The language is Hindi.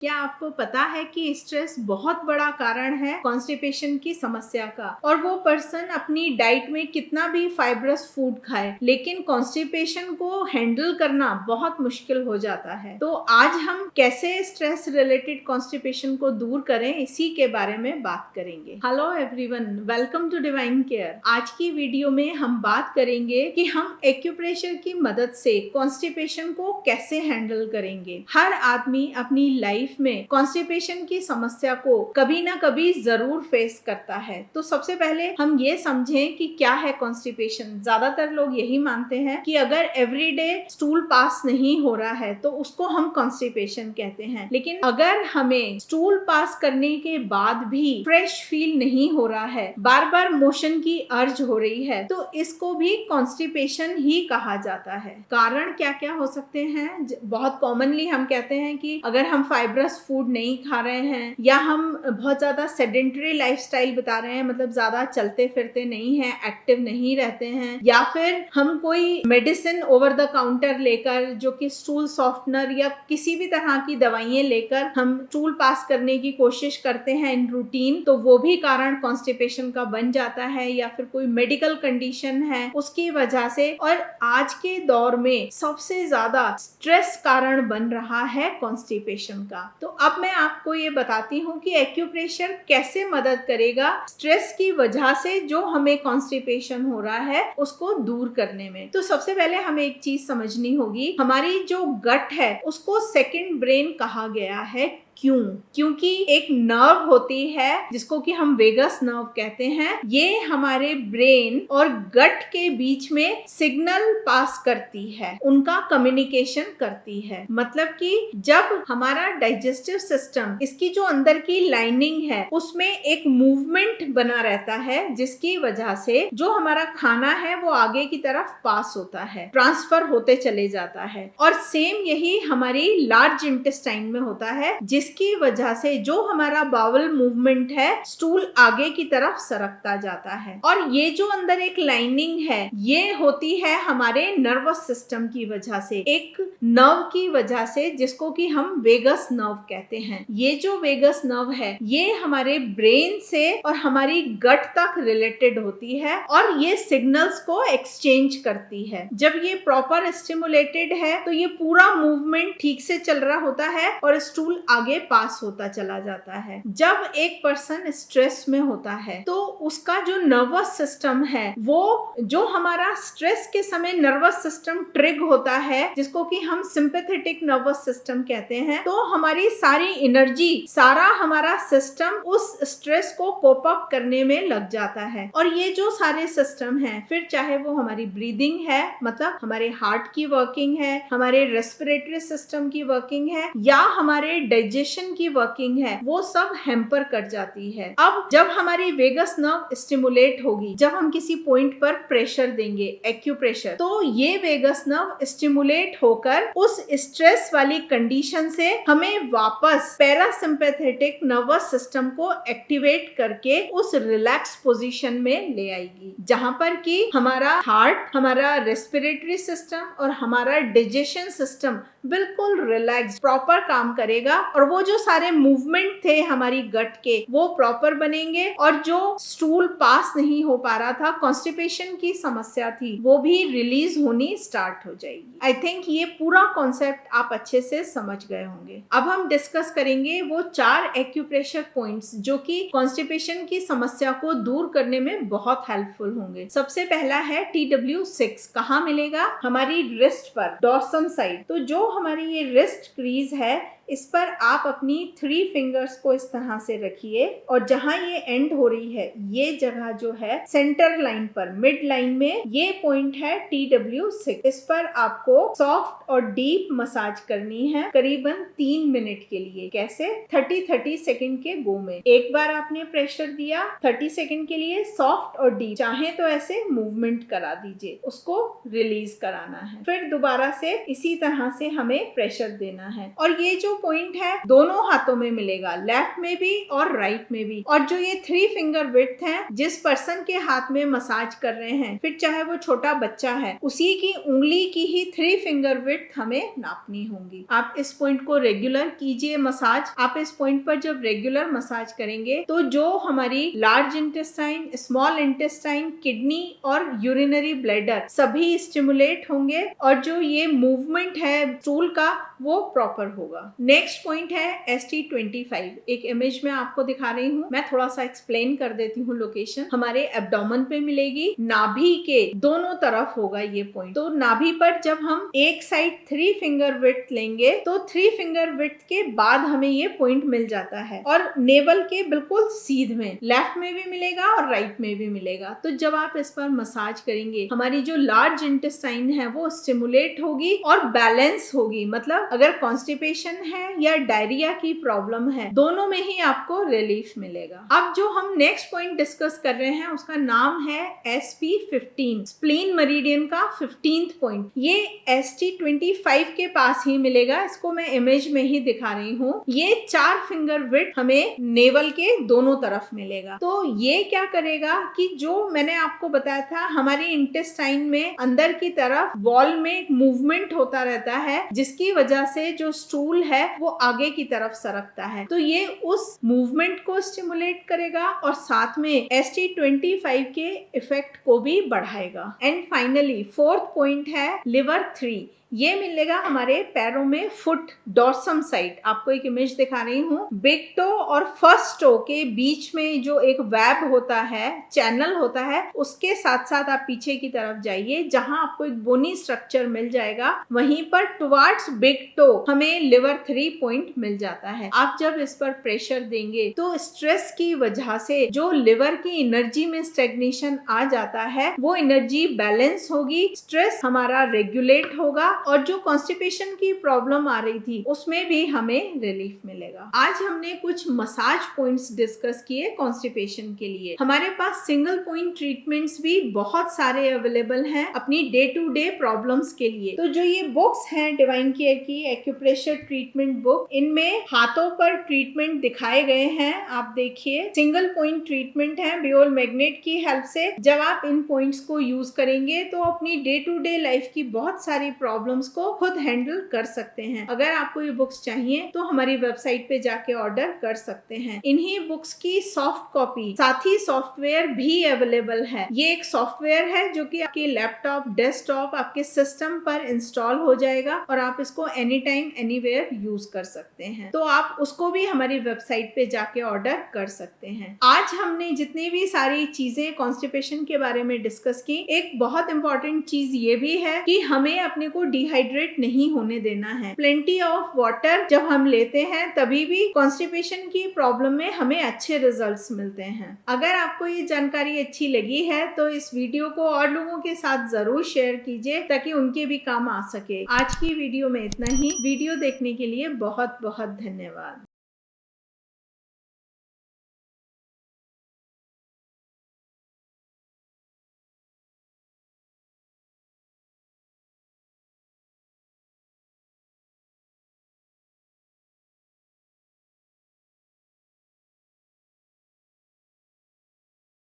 क्या आपको पता है कि स्ट्रेस बहुत बड़ा कारण है कॉन्स्टिपेशन की समस्या का। और वो पर्सन अपनी डाइट में कितना भी फाइब्रस फूड खाए लेकिन कॉन्स्टिपेशन को हैंडल करना बहुत मुश्किल हो जाता है। तो आज हम कैसे स्ट्रेस रिलेटेड कॉन्स्टिपेशन को दूर करें इसी के बारे में बात करेंगे। Hello everyone, welcome to divine care. आज की वीडियो में हम बात करेंगे कि हम एक्यूप्रेशर की मदद से कॉन्स्टिपेशन को कैसे हैंडल करेंगे। हर आदमी अपनी लाइफ में कॉन्स्टिपेशन की समस्या को कभी ना कभी जरूर फेस करता है। तो सबसे पहले हम ये समझें कि क्या है कॉन्स्टिपेशन। ज्यादातर लोग यही मानते हैं कि अगर एवरीडे स्टूल पास नहीं हो रहा है तो उसको हम कॉन्स्टिपेशन कहते हैं। लेकिन अगर हमें स्टूल पास करने के बाद भी फ्रेश फील नहीं हो रहा है, बार बार मोशन की अर्ज हो रही है, तो इसको भी कॉन्स्टिपेशन ही कहा जाता है। कारण क्या क्या हो सकते हैं? बहुत कॉमनली हम कहते हैं कि अगर हम फाइब्रस फूड नहीं खा रहे हैं या हम बहुत ज्यादा सेडेंटरी लाइफस्टाइल बता रहे हैं, मतलब ज्यादा चलते फिरते नहीं है, एक्टिव नहीं रहते हैं, या फिर हम कोई मेडिसिन ओवर द काउंटर लेकर जो कि स्टूल सॉफ्टनर या किसी भी तरह की दवाइयां लेकर हम स्टूल पास करने की कोशिश करते हैं इन रूटीन, तो वो भी कारण कॉन्स्टिपेशन का बन जाता है। या फिर कोई मेडिकल कंडीशन है उसकी वजह से। और आज के दौर में सबसे ज्यादा स्ट्रेस कारण बन रहा है कॉन्स्टिपेशन का। तो अब मैं आपको ये बताती हूँ कि एक्यूप्रेशर कैसे मदद करेगा स्ट्रेस की वजह से जो हमें कॉन्स्टिपेशन हो रहा है उसको दूर करने में। तो सबसे पहले हमें एक चीज समझनी होगी, हमारी जो गट है उसको सेकंड ब्रेन कहा गया है। क्यों? क्योंकि एक नर्व होती है जिसको कि हम वेगस नर्व कहते हैं। ये हमारे ब्रेन और गट के बीच में सिग्नल पास करती है, उनका कम्युनिकेशन करती है। मतलब कि जब हमारा डाइजेस्टिव सिस्टम, इसकी जो अंदर की लाइनिंग है उसमें एक मूवमेंट बना रहता है जिसकी वजह से जो हमारा खाना है वो आगे की तरफ पास होता है, ट्रांसफर होते चले जाता है। और सेम यही हमारी लार्ज इंटेस्टाइन में होता है जिसकी वजह से जो हमारा बाउल मूवमेंट है स्टूल आगे की तरफ सरकता जाता है। और ये जो अंदर एक लाइनिंग है ये होती है हमारे नर्वस सिस्टम की वजह से, एक नर्व की वजह से जिसको कि हम वेगस नर्व कहते हैं। ये जो वेगस नर्व है ये हमारे ब्रेन से और हमारी गट तक रिलेटेड होती है और ये सिग्नल्स को एक्सचेंज करती है। जब ये प्रॉपर स्टिमुलेटेड है तो ये पूरा मूवमेंट ठीक से चल रहा होता है और स्टूल आगे पास होता चला जाता है। जब एक पर्सन स्ट्रेस में होता है तो उसका जो नर्वस सिस्टम है, वो जो हमारा स्ट्रेस के समय नर्वस सिस्टम ट्रिग होता है जिसको कि हम सिंपैथेटिक नर्वस सिस्टम कहते हैं, तो हमारी सारी एनर्जी, सारा हमारा सिस्टम उस स्ट्रेस को कोप अप करने में लग जाता है। और ये जो सारे सिस्टम हैं, फिर चाहे वो हमारी ब्रीदिंग है, मतलब हमारे हार्ट की वर्किंग है, हमारे रेस्पिरेटरी सिस्टम की वर्किंग है, या हमारे डाइजेशन की वर्किंग है, वो सब हैम्पर कर जाती है। अब जब हमारी वेगस नर्व स्टिमुलेट होगी, जब हम किसी पॉइंट पर प्रेशर देंगे, एक्यूप्रेशर, तो ये वेगस नर्व स्टिमुलेट होकर उस स्ट्रेस वाली कंडीशन से हमें वापस पैरासिम्पैथेटिक नर्वस सिस्टम को एक्टिवेट करके उस रिलैक्स पोजीशन में ले आएगी, जहां पर कि हमारा हार्ट, हमारा रेस्पिरेटरी सिस्टम और हमारा डाइजेशन सिस्टम बिल्कुल रिलैक्स प्रॉपर काम करेगा। और वो जो सारे मूवमेंट थे हमारी गट के वो प्रॉपर बनेंगे और जो स्टूल पास नहीं हो पा रहा था, कॉन्स्टिपेशन की समस्या थी, वो भी रिलीज होनी स्टार्ट हो जाएगी। आई थिंक ये पूरा कॉन्सेप्ट आप अच्छे से समझ गए होंगे। अब हम डिस्कस करेंगे वो 4 एक्यूप्रेशर पॉइंट्स जो कि कॉन्स्टिपेशन की समस्या को दूर करने में बहुत हेल्पफुल होंगे। सबसे पहला है TW6। कहाँ मिलेगा? हमारी रिस्ट पर, डॉर्सम साइड। तो जो हमारी ये रिस्ट क्रीज है इस पर आप अपनी 3 फिंगर्स को इस तरह से रखिए और जहां ये एंड हो रही है ये जगह जो है सेंटर लाइन पर, मिड लाइन में, ये पॉइंट है TW6। इस पर आपको सॉफ्ट और डीप मसाज करनी है करीबन 3 मिनट के लिए। कैसे? 30 सेकंड के गो में। एक बार आपने प्रेशर दिया 30 सेकंड के लिए, सॉफ्ट और डीप, चाहे तो ऐसे मूवमेंट करा दीजिए, उसको रिलीज कराना है। फिर दोबारा से इसी तरह से हमें प्रेशर देना है। और ये जो पॉइंट है दोनों हाथों में मिलेगा, लेफ्ट में भी और राइट में भी। और जो ये 3 फिंगर विड्थ है, जिस पर्सन के हाथ में मसाज कर रहे हैं, फिर चाहे वो छोटा बच्चा है, उसी की उंगली की ही 3 फिंगर विड्थ हमें नापनी होंगी। आप इस पॉइंट को रेगुलर कीजिए मसाज। आप इस पॉइंट पर जब रेगुलर मसाज करेंगे तो जो हमारी large intestine, small intestine, kidney और यूरिनरी ब्लैडर सभी स्टिमुलेट होंगे और जो ये मूवमेंट है स्टूल का वो प्रॉपर होगा। नेक्स्ट पॉइंट है ST25। एक इमेज में आपको दिखा रही हूँ, मैं थोड़ा सा एक्सप्लेन कर देती हूँ। लोकेशन हमारे एब्डोमेन पे मिलेगी, नाभि के दोनों तरफ होगा ये पॉइंट। तो नाभि पर जब हम एक साइड 3 फिंगर विड्थ लेंगे तो 3 फिंगर विड्थ के बाद हमें ये पॉइंट मिल जाता है और नेवल के बिल्कुल सीध में, लेफ्ट में भी मिलेगा और राइट में भी मिलेगा। तो जब आप इस पर मसाज करेंगे, हमारी जो लार्ज इंटेस्टाइन है वो स्टिमुलेट होगी और बैलेंस होगी। मतलब अगर कॉन्स्टिपेशन है या डायरिया की प्रॉब्लम है, दोनों में ही आपको रिलीफ मिलेगा। अब जो हम नेक्स्ट पॉइंट डिस्कस कर रहे हैं उसका नाम है SP15, स्प्लीन मेरिडियन का 15th पॉइंट। ये ST25 के पास ही मिलेगा। इसको मैं इमेज में ही दिखा रही हूँ। ये 4 फिंगर विड्थ हमें नेवल के दोनों तरफ मिलेगा। तो ये क्या करेगा कि जो मैंने आपको बताया था, हमारी इंटेस्टाइन में अंदर की तरफ वॉल में एक मूवमेंट होता रहता है, जिसकी वजह से जो स्टूल है वो आगे की तरफ सरकता है। तो ये उस मूवमेंट को स्टिमुलेट करेगा और साथ में ST25 के इफेक्ट को भी बढ़ाएगा। एंड फाइनली 4th पॉइंट है लिवर 3। ये मिलेगा हमारे पैरों में, फुट डॉर्सम साइड। आपको एक इमेज दिखा रही हूँ। बिग टो और फर्स्ट टो के बीच में जो एक वेब होता है, चैनल होता है, उसके साथ साथ आप पीछे की तरफ जाइए, जहां आपको एक बोनी स्ट्रक्चर मिल जाएगा। वहीं पर टुवार्ड्स बिग टो हमें लिवर 3 पॉइंट मिल जाता है। आप जब इस पर प्रेशर देंगे तो स्ट्रेस की वजह से जो लिवर की एनर्जी में स्टेग्नेशन आ जाता है, वो एनर्जी बैलेंस होगी, स्ट्रेस हमारा रेगुलेट होगा और जो कॉन्स्टिपेशन की प्रॉब्लम आ रही थी उसमें भी हमें रिलीफ मिलेगा। आज हमने कुछ मसाज पॉइंट्स डिस्कस किए कॉन्स्टिपेशन के लिए। हमारे पास सिंगल पॉइंट ट्रीटमेंट्स भी बहुत सारे अवेलेबल हैं अपनी डे टू डे प्रॉब्लम्स के लिए। तो जो ये बुक्स हैं डिवाइन केयर की एक्यूप्रेशर ट्रीटमेंट बुक, इनमें हाथों पर ट्रीटमेंट दिखाए गए हैं। आप देखिए, सिंगल पॉइंट ट्रीटमेंट है बियोल मैग्नेट की हेल्प से। जब आप इन पॉइंट्स को यूज करेंगे तो अपनी डे टू डे लाइफ की बहुत सारी प्रॉब्लम्स को खुद हैंडल कर सकते हैं। अगर आपको ये बुक्स चाहिए तो हमारी वेबसाइट पे जाके ऑर्डर कर सकते हैं। इन्हीं बुक्स की सॉफ्ट कॉपी, साथ ही सॉफ्टवेयर भी अवेलेबल है। ये एक सॉफ्टवेयर है जो कि आपके लैपटॉप, डेस्कटॉप, आपके सिस्टम पर इंस्टॉल हो जाएगा और आप इसको एनी टाइम एनीवेयर यूज कर सकते हैं। तो आप उसको भी हमारी वेबसाइट पे जाके ऑर्डर कर सकते हैं। आज हमने जितनी भी सारी चीजें कॉन्स्टिपेशन के बारे में डिस्कस की, एक बहुत इंपॉर्टेंट चीज ये भी है कि हमें अपने को डिहाइड्रेट नहीं होने देना है। प्लेंटी ऑफ वाटर जब हम लेते हैं तभी भी कॉन्स्टिपेशन की प्रॉब्लम में हमें अच्छे रिजल्ट्स मिलते हैं। अगर आपको ये जानकारी अच्छी लगी है तो इस वीडियो को और लोगों के साथ जरूर शेयर कीजिए ताकि उनके भी काम आ सके। आज की वीडियो में इतना ही। वीडियो देखने के लिए बहुत बहुत धन्यवाद।